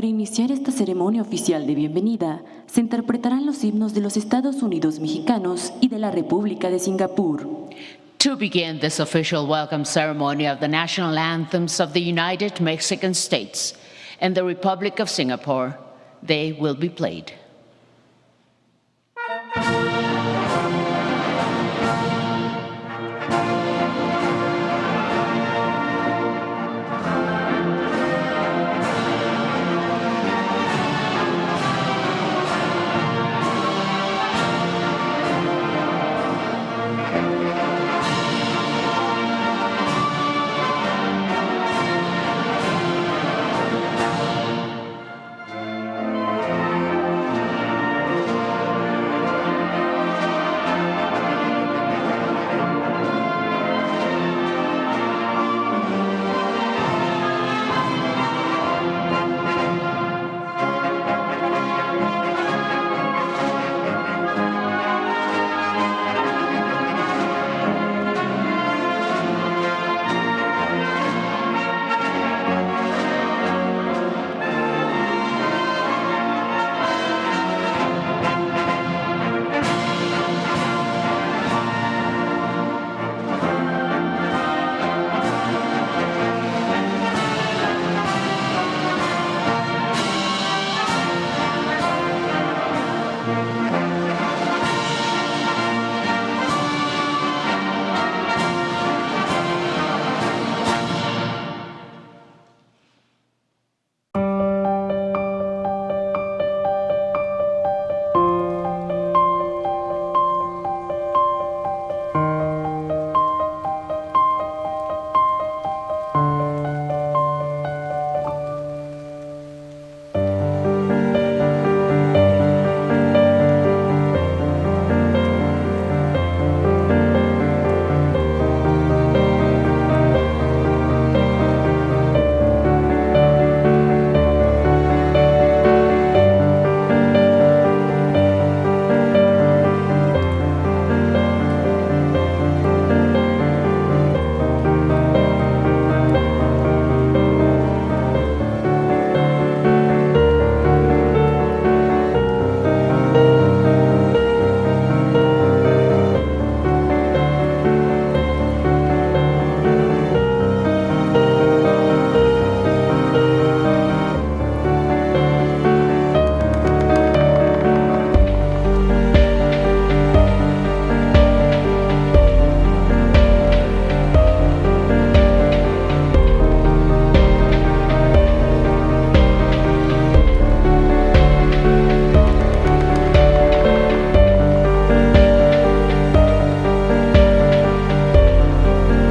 Para iniciar esta ceremonia oficial de bienvenida, se interpretarán los himnos de los Estados Unidos mexicanos y de la República de Singapur. To begin this official welcome ceremony of the national anthems of the United Mexican States and the Republic of Singapore, they will be played.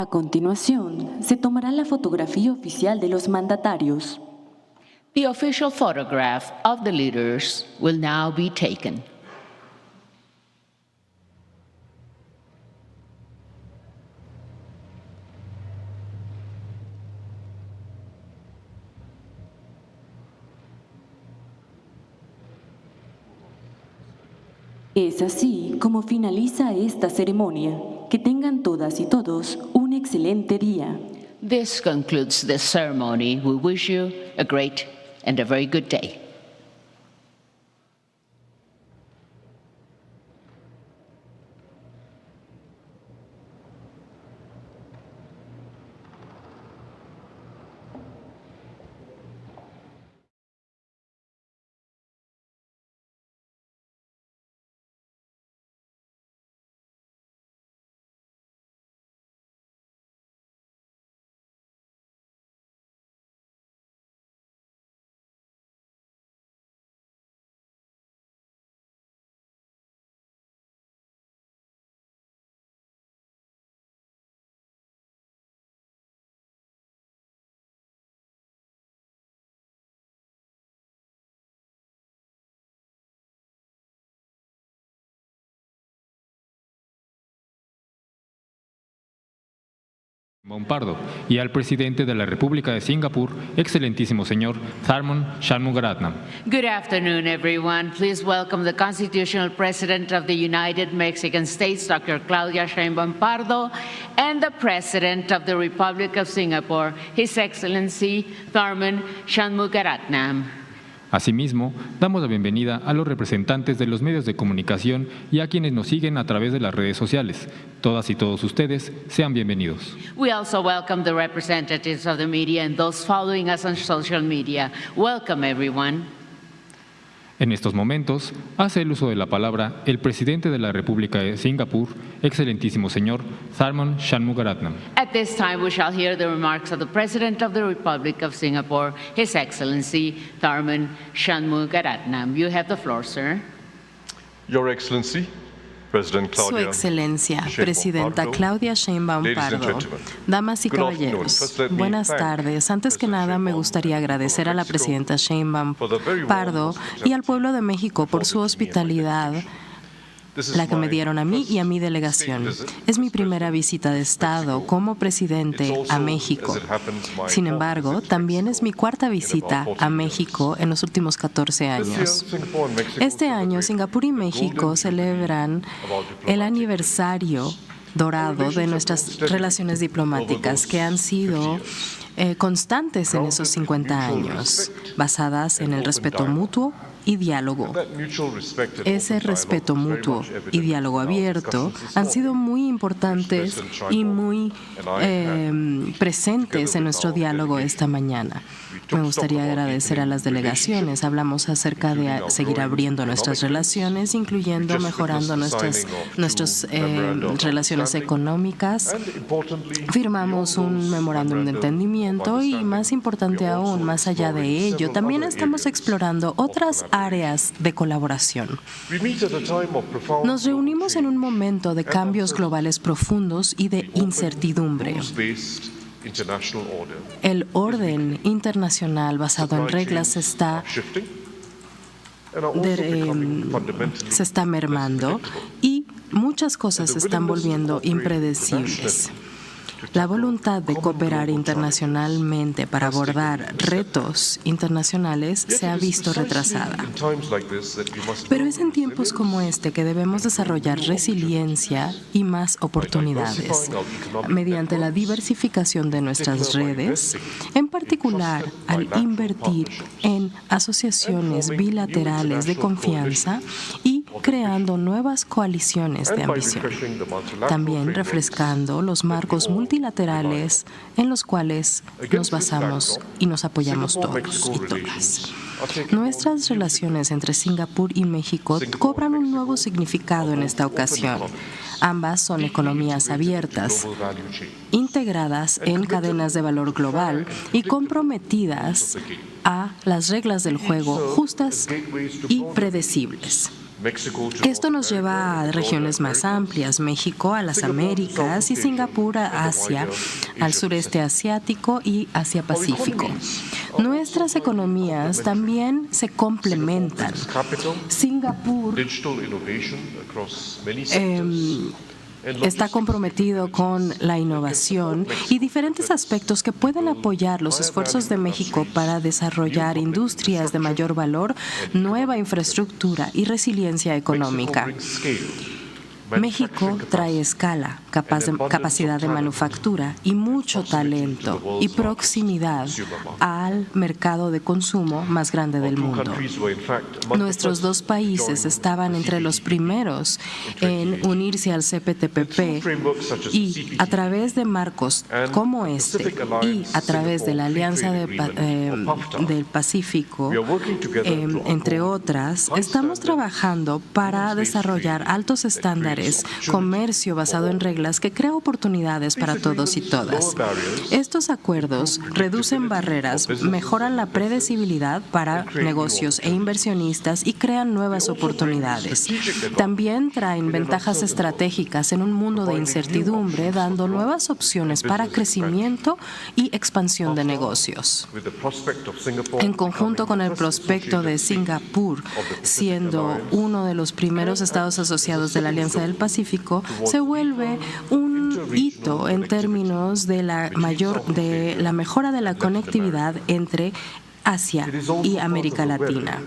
A continuación, se tomará la fotografía oficial de los mandatarios. The official photograph of the leaders will now be taken. Es así como finaliza esta ceremonia. Que tengan todas y todos un excelente día. This concludes this ceremony. We wish you a great and a very good day. Pardo, y al presidente de la República de Singapur, excelentísimo señor Tharman Shanmugaratnam. Good afternoon, everyone. Please welcome the Constitutional President of the United Mexican States, Dr. Claudia Sheinbaum Pardo, and the President of the Republic of Singapore, His Excellency Tharman Shanmugaratnam. Asimismo, damos la bienvenida a los representantes de los medios de comunicación y a quienes nos siguen a través de las redes sociales. Todas y todos ustedes, sean bienvenidos. We also welcome the representatives of the media and those following us on social media. Welcome, everyone. En estos momentos, hace el uso de la palabra el presidente de la República de Singapur, excelentísimo señor Tharman Shanmugaratnam. At this time, we shall hear the remarks of the President of the Republic of Singapore, His Excellency Tharman Shanmugaratnam. You have the floor, sir. Your Excellency, President Su Claudia Excelencia, Sheinbaum Presidenta Pardo, Claudia Sheinbaum ladies and Pardo, gentlemen, damas y good afternoon. caballeros, First, let me buenas thank tardes. Antes que President nada, me Sheinbaum gustaría agradecer a la Mexico Presidenta Sheinbaum for the very warm Pardo y al pueblo de México por su hospitalidad, This is la que me my dieron a mí y a mi first delegación. state visit Es mi as primera President visita de Estado como presidente It's also, a México. as it happens, my Sin fourth embargo, visit to también es mi Mexico cuarta in visita about 14 a México en los últimos 14 This year, años. Singapore and Mexico Este año, celebrate Singapur y the México golden celebran jubilee of our el diplomatic aniversario dorado de nuestras relaciones diplomáticas que han sido constantes en esos 50 años, basadas en el respeto mutuo y diálogo. That mutual respect and Ese open respeto dialogue is very mutuo much evident y diálogo in our abierto discussions this han morning. sido muy importantes y muy presentes en nuestro diálogo esta mañana. Me gustaría agradecer a las delegaciones. Hablamos acerca de seguir abriendo nuestras relaciones, incluyendo mejorando nuestras relaciones económicas. And importantly, Firmamos un memorándum de entendimiento y, más importante aún, más allá de ello, también estamos explorando otras áreas de colaboración. we meet at a time of profound Nos reunimos en un momento de cambios globales profundos y de incertidumbre. rules-based international order. El orden internacional basado en reglas se está mermando y muchas cosas se están volviendo impredecibles. La voluntad de cooperar internacionalmente para abordar retos internacionales se ha visto retrasada. Pero es en tiempos como este que debemos desarrollar resiliencia y más oportunidades mediante la diversificación de nuestras redes, en particular al invertir en asociaciones bilaterales de confianza y creando nuevas coaliciones de ambición. También refrescando los marcos multilaterales en los cuales nos basamos y nos apoyamos todos y todas. Nuestras relaciones entre Singapur y México cobran un nuevo significado en esta ocasión. Ambas son economías abiertas, integradas en cadenas de valor global y comprometidas a las reglas del juego justas y predecibles. Esto nos lleva a regiones más amplias, México a las Américas y Singapur a Asia, al sureste asiático y Asia-Pacífico. Nuestras economías también se complementan. Singapur está comprometido con la innovación y diferentes aspectos que pueden apoyar los esfuerzos de México para desarrollar industrias de mayor valor, nueva infraestructura y resiliencia económica. México trae escala, capacidad de manufactura y mucho talento y proximidad al mercado de consumo más grande del mundo. Nuestros dos países estaban entre los primeros en unirse al CPTPP y a través de marcos como este y a través de la Alianza del Pacífico, entre otras, estamos trabajando para desarrollar altos estándares, comercio basado en reglas que crea oportunidades para todos y todas. Estos acuerdos reducen barreras, mejoran la predecibilidad para negocios e inversionistas y crean nuevas oportunidades. También traen ventajas estratégicas en un mundo de incertidumbre, dando nuevas opciones para crecimiento y expansión de negocios. En conjunto con el prospecto de Singapur, siendo uno de los primeros estados asociados de la Alianza del Pacífico, se vuelve un hito en términos de la mejora de la conectividad entre Asia y América Latina.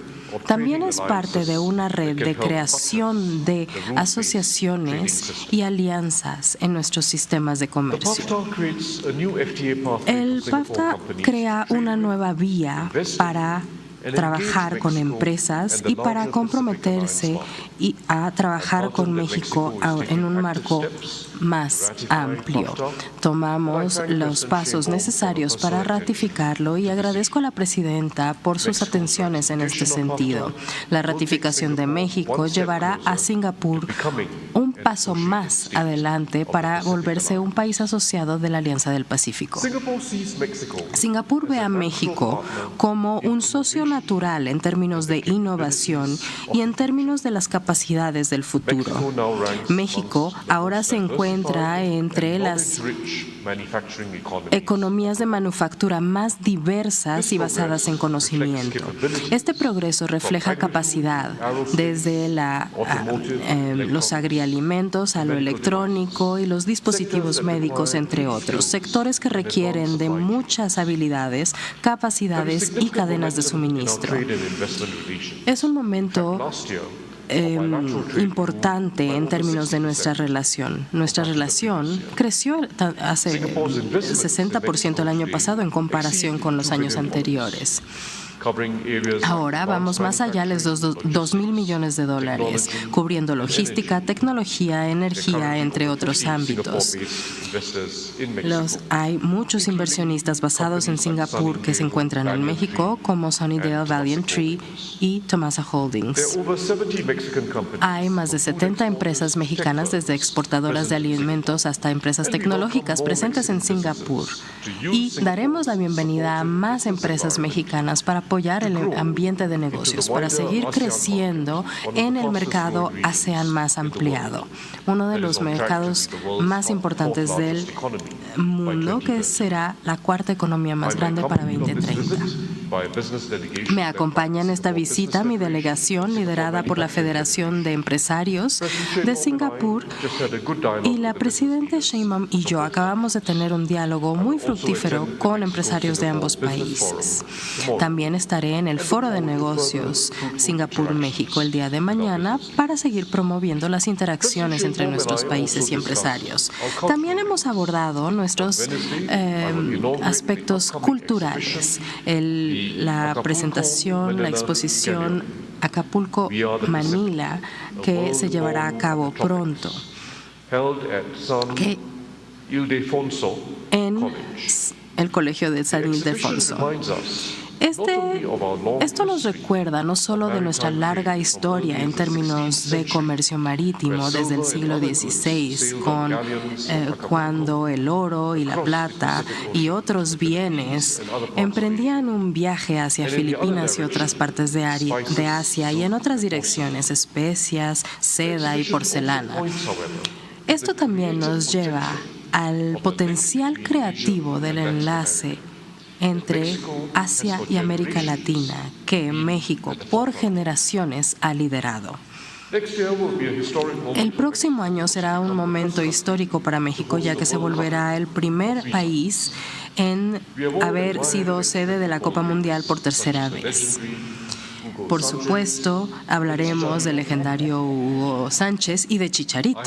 También es parte de una red de creación de asociaciones y alianzas en nuestros sistemas de comercio. El PAFTA crea una nueva vía para trabajar con empresas y para comprometerse y a trabajar con México en un marco más amplio. Tomamos los pasos necesarios para ratificarlo y agradezco a la presidenta por sus atenciones en este sentido. La ratificación de México llevará a Singapur un paso más adelante para volverse un país asociado de la Alianza del Pacífico. Singapur ve a México como un socio natural en términos de innovación y en términos de las capacidades del futuro. México ahora se encuentra entre las economías de manufactura más diversas y basadas en conocimiento. Este progreso refleja capacidad desde los agrialimentos a lo electrónico y los dispositivos médicos, entre otros, sectores que requieren de muchas habilidades, capacidades y cadenas de suministro. Es un momento importante en términos de nuestra relación. Nuestra relación creció hace 60% el año pasado en comparación con los años anteriores. Ahora vamos más allá de los $2,000 millones, cubriendo logística, tecnología, energía, entre otros ámbitos. Hay muchos inversionistas basados en Singapur que se encuentran en México, como Sunnydale, Valiant Tree y Tomasa Holdings. Hay más de 70 empresas mexicanas, desde exportadoras de alimentos hasta empresas tecnológicas, presentes en Singapur. Y daremos la bienvenida a más empresas mexicanas para apoyar el ambiente de negocios, para seguir creciendo en el mercado ASEAN más ampliado, uno de los mercados más importantes del mundo, que será la cuarta economía más grande para 2030. Me acompaña en esta visita mi delegación, liderada por la Federación de Empresarios de Singapur, y la presidenta Sheinbaum y yo acabamos de tener un diálogo muy fructífero con empresarios de ambos países. También estaré en el Foro de Negocios Singapur-México el día de mañana para seguir promoviendo las interacciones entre nuestros países y empresarios. También hemos abordado nuestros aspectos culturales, la presentación, la exposición Acapulco Manila, que se llevará a cabo pronto en el Colegio de San Ildefonso. Esto nos recuerda no solo de nuestra larga historia en términos de comercio marítimo desde el siglo XVI, cuando el oro y la plata y otros bienes emprendían un viaje hacia Filipinas y otras partes de Asia y en otras direcciones, especias, seda y porcelana. Esto también nos lleva al potencial creativo del enlace entre Asia y América Latina, que México por generaciones ha liderado. El próximo año será un momento histórico para México, ya que se volverá el primer país en haber sido sede de la Copa Mundial por tercera vez. Por supuesto, hablaremos del legendario Hugo Sánchez y de Chicharito.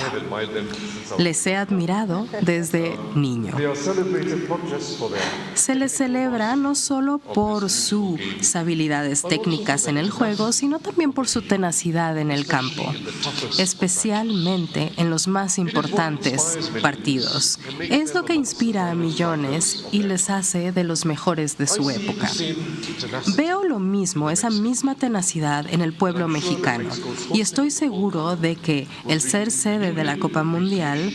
Les he admirado desde niño. Se les celebra no solo por sus habilidades técnicas en el juego, sino también por su tenacidad en el campo, especialmente en los más importantes partidos. Es lo que inspira a millones y les hace de los mejores de su época. Veo lo mismo, esa misma tenacidad en el pueblo mexicano, y estoy seguro de que el ser sede de la Copa Mundial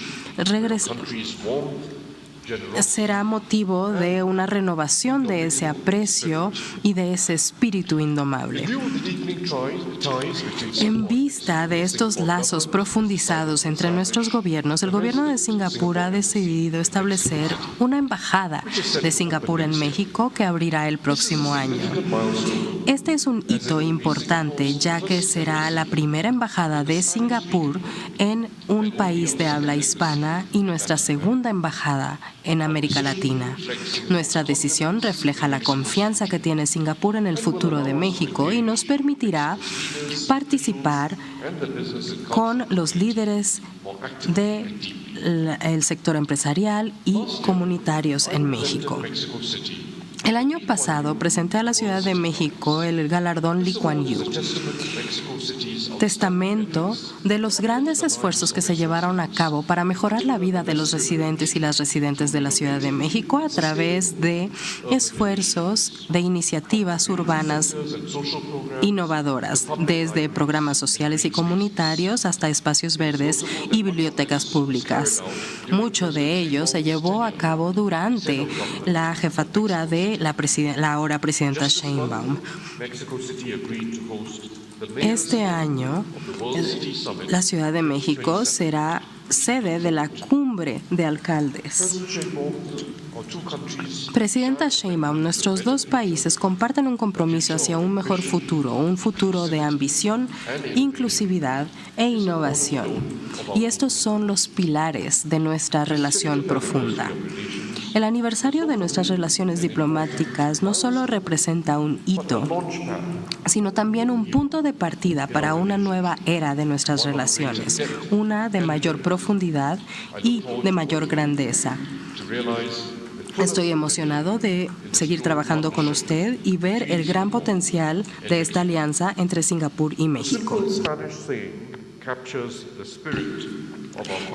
será motivo de una renovación de ese aprecio y de ese espíritu indomable. En vista de estos lazos profundizados entre nuestros gobiernos, el gobierno de Singapur ha decidido establecer una embajada de Singapur en México que abrirá el próximo año. Este es un hito importante, ya que será la primera embajada de Singapur en un país de habla hispana y nuestra segunda embajada en América Latina. Nuestra decisión refleja la confianza que tiene Singapur en el futuro de México y nos permitirá participar con los líderes del sector empresarial y comunitarios en México. El año pasado presenté a la Ciudad de México el galardón Lee Kuan Yew, testamento de los grandes esfuerzos que se llevaron a cabo para mejorar la vida de los residentes y las residentes de la Ciudad de México a través de esfuerzos de iniciativas urbanas innovadoras, desde programas sociales y comunitarios hasta espacios verdes y bibliotecas públicas. Mucho de ello se llevó a cabo durante la jefatura de la ahora presidenta Sheinbaum. Este año, la Ciudad de México será sede de la Cumbre de Alcaldes. Presidenta Sheinbaum, nuestros dos países comparten un compromiso hacia un mejor futuro, un futuro de ambición, inclusividad e innovación. Y estos son los pilares de nuestra relación profunda. El aniversario de nuestras relaciones diplomáticas no solo representa un hito, sino también un punto de partida para una nueva era de nuestras relaciones, una de mayor profundidad y de mayor grandeza. Estoy emocionado de seguir trabajando con usted y ver el gran potencial de esta alianza entre Singapur y México.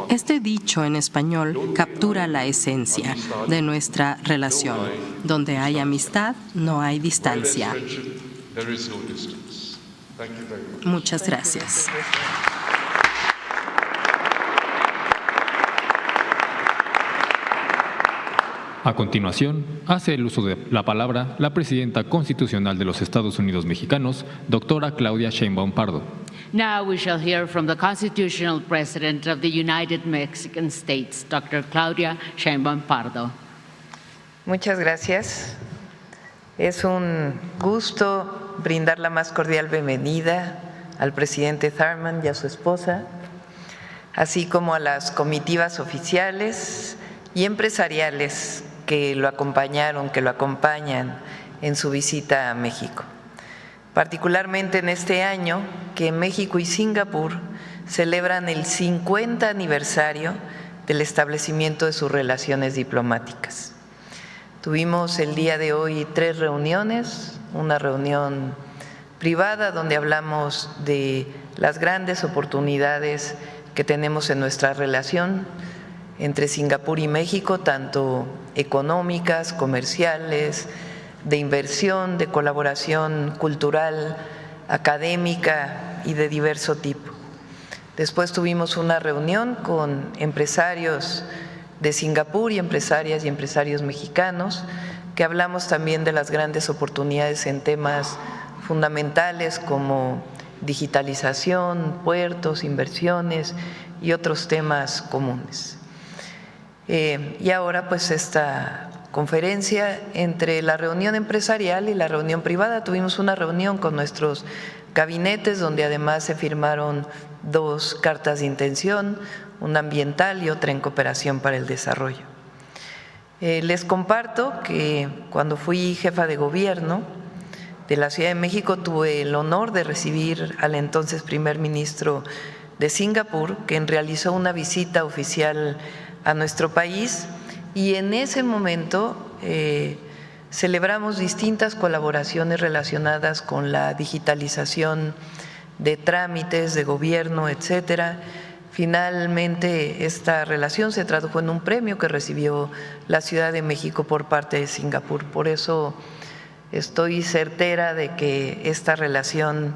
Este dicho en español captura la esencia de nuestra relación. Donde hay amistad, no hay distancia. Muchas gracias. A continuación, hace el uso de la palabra la presidenta constitucional de los Estados Unidos mexicanos, doctora Claudia Sheinbaum Pardo. Now we shall hear from the constitutional president of the United Mexican States, Dr. Claudia Sheinbaum Pardo. Muchas gracias. Es un gusto brindar la más cordial bienvenida al presidente Thurman y a su esposa, así como a las comitivas oficiales y empresariales que lo acompañaron, que lo acompañan en su visita a México. Particularmente en este año que México y Singapur celebran el 50 aniversario del establecimiento de sus relaciones diplomáticas. Tuvimos el día de hoy 3 reuniones, una reunión privada donde hablamos de las grandes oportunidades que tenemos en nuestra relación entre Singapur y México, tanto económicas, comerciales, de inversión, de colaboración cultural, académica y de diverso tipo. Después tuvimos una reunión con empresarios de Singapur y empresarias y empresarios mexicanos, que hablamos también de las grandes oportunidades en temas fundamentales como digitalización, puertos, inversiones y otros temas comunes. Y ahora pues esta conferencia entre la reunión empresarial y la reunión privada, tuvimos una reunión con nuestros gabinetes donde además se firmaron 2 cartas de intención, una ambiental y otra en cooperación para el desarrollo. Les comparto que cuando fui jefa de gobierno de la Ciudad de México tuve el honor de recibir al entonces primer ministro de Singapur, quien realizó una visita oficial a nuestro país, y en ese momento celebramos distintas colaboraciones relacionadas con la digitalización de trámites de gobierno, etcétera. Finalmente, esta relación se tradujo en un premio que recibió la Ciudad de México por parte de Singapur. Por eso estoy certera de que esta relación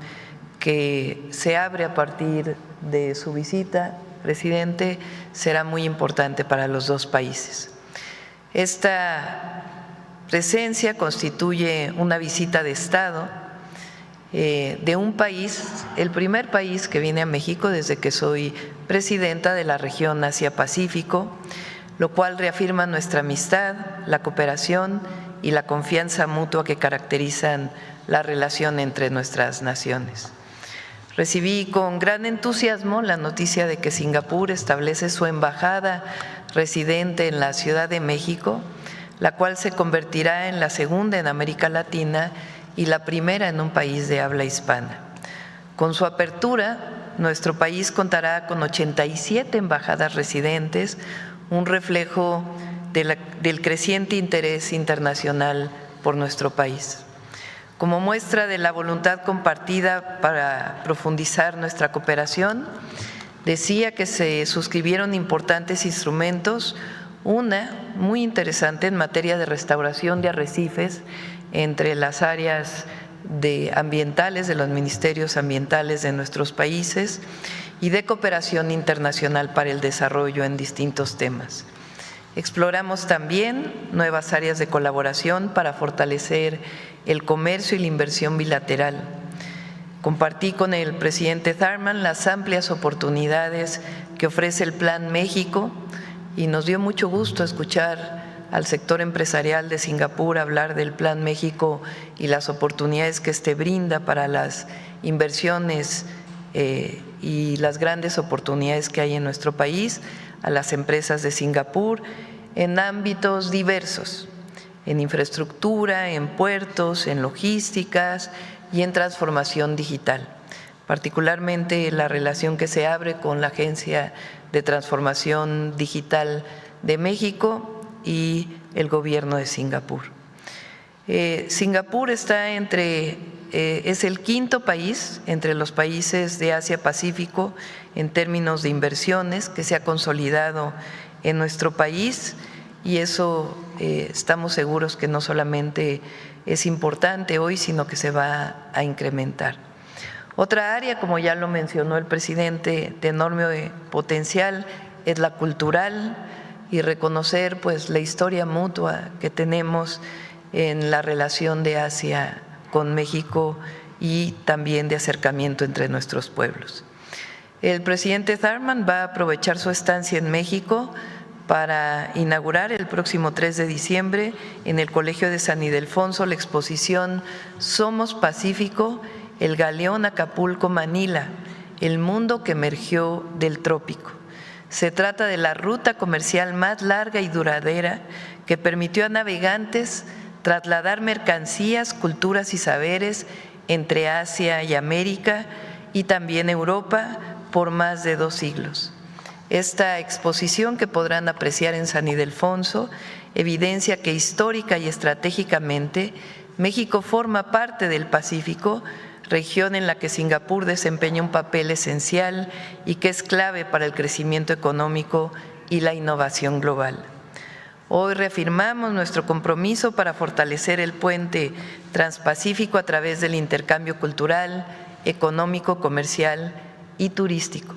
que se abre a partir de su visita, presidente, será muy importante para los dos países. Esta presencia constituye una visita de Estado de un país, el primer país que viene a México desde que soy presidenta de la región Asia-Pacífico, lo cual reafirma nuestra amistad, la cooperación y la confianza mutua que caracterizan la relación entre nuestras naciones. Recibí con gran entusiasmo la noticia de que Singapur establece su embajada residente en la Ciudad de México, la cual se convertirá en la segunda en América Latina y la primera en un país de habla hispana. Con su apertura, nuestro país contará con 87 embajadas residentes, un reflejo del creciente interés internacional por nuestro país. Como muestra de la voluntad compartida para profundizar nuestra cooperación, decía que se suscribieron importantes instrumentos, una muy interesante en materia de restauración de arrecifes entre las áreas ambientales de los ministerios ambientales de nuestros países y de cooperación internacional para el desarrollo en distintos temas. Exploramos también nuevas áreas de colaboración para fortalecer el comercio y la inversión bilateral. Compartí con el presidente Thurman las amplias oportunidades que ofrece el Plan México y nos dio mucho gusto escuchar al sector empresarial de Singapur hablar del Plan México y las oportunidades que este brinda para las inversiones y las grandes oportunidades que hay en nuestro país, a las empresas de Singapur en ámbitos diversos, en infraestructura, en puertos, en logísticas y en transformación digital, particularmente la relación que se abre con la Agencia de Transformación Digital de México y el gobierno de Singapur. Singapur está es el quinto país entre los países de Asia-Pacífico en términos de inversiones que se ha consolidado en nuestro país y eso estamos seguros que no solamente es importante hoy, sino que se va a incrementar. Otra área, como ya lo mencionó el presidente, de enorme potencial es la cultural y reconocer pues la historia mutua que tenemos en la relación de Asia con México y también de acercamiento entre nuestros pueblos. El presidente Thurman va a aprovechar su estancia en México para inaugurar el próximo 3 de diciembre en el Colegio de San Ildefonso la exposición Somos Pacífico, el galeón Acapulco-Manila, el mundo que emergió del trópico. Se trata de la ruta comercial más larga y duradera que permitió a navegantes trasladar mercancías, culturas y saberes entre Asia y América y también Europa por más de 2 siglos. Esta exposición que podrán apreciar en San Ildefonso evidencia que histórica y estratégicamente México forma parte del Pacífico, región en la que Singapur desempeña un papel esencial y que es clave para el crecimiento económico y la innovación global. Hoy reafirmamos nuestro compromiso para fortalecer el puente transpacífico a través del intercambio cultural, económico, comercial y turístico.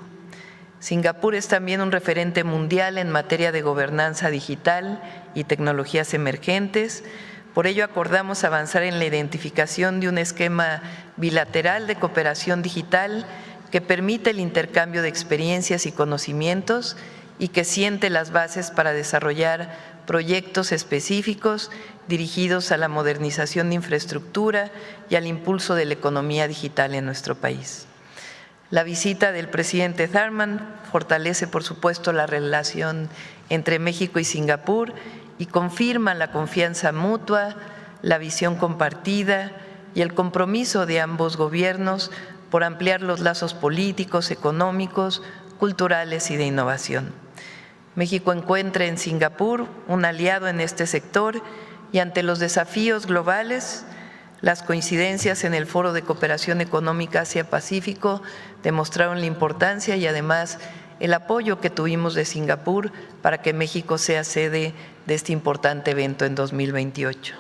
Singapur es también un referente mundial en materia de gobernanza digital y tecnologías emergentes. Por ello, acordamos avanzar en la identificación de un esquema bilateral de cooperación digital que permite el intercambio de experiencias y conocimientos y que siente las bases para desarrollar proyectos específicos dirigidos a la modernización de infraestructura y al impulso de la economía digital en nuestro país. La visita del presidente Thurman fortalece, por supuesto, la relación entre México y Singapur y confirma la confianza mutua, la visión compartida y el compromiso de ambos gobiernos por ampliar los lazos políticos, económicos, culturales y de innovación. México encuentra en Singapur un aliado en este sector y ante los desafíos globales, las coincidencias en el Foro de Cooperación Económica Asia-Pacífico demostraron la importancia y además el apoyo que tuvimos de Singapur para que México sea sede de este importante evento en 2028.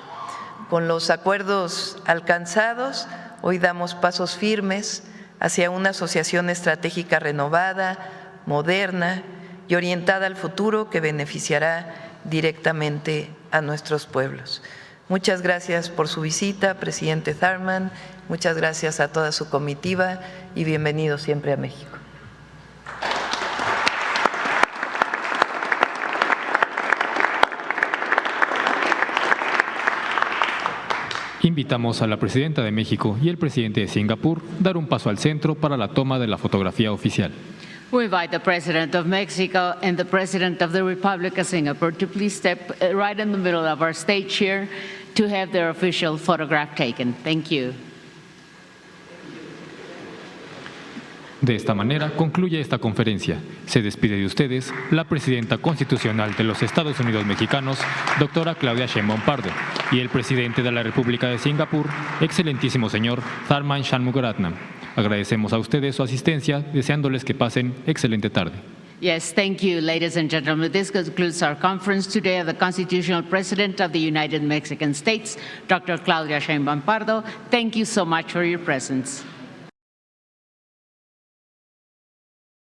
Con los acuerdos alcanzados, hoy damos pasos firmes hacia una asociación estratégica renovada, moderna y orientada al futuro que beneficiará directamente a nuestros pueblos. Muchas gracias por su visita, presidente Thurman, muchas gracias a toda su comitiva y bienvenido siempre a México. Invitamos a la presidenta de México y el presidente de Singapur a dar un paso al centro para la toma de la fotografía oficial. We invite the President of Mexico and the President of the Republic of Singapore to please step right in the middle of our stage here to have their official photograph taken. Thank you. De esta manera concluye esta conferencia. Se despide de ustedes la presidenta constitucional de los Estados Unidos mexicanos, doctora Claudia Sheinbaum Pardo. y el presidente de la República de Singapur, excelentísimo señor Tharman Shanmugaratnam. Agradecemos a ustedes su asistencia, deseándoles que pasen excelente tarde. Yes, thank you, ladies and gentlemen. This concludes our conference today of the Constitutional President of the United Mexican States, Dr. Claudia Sheinbaum Pardo. Thank you so much for your presence.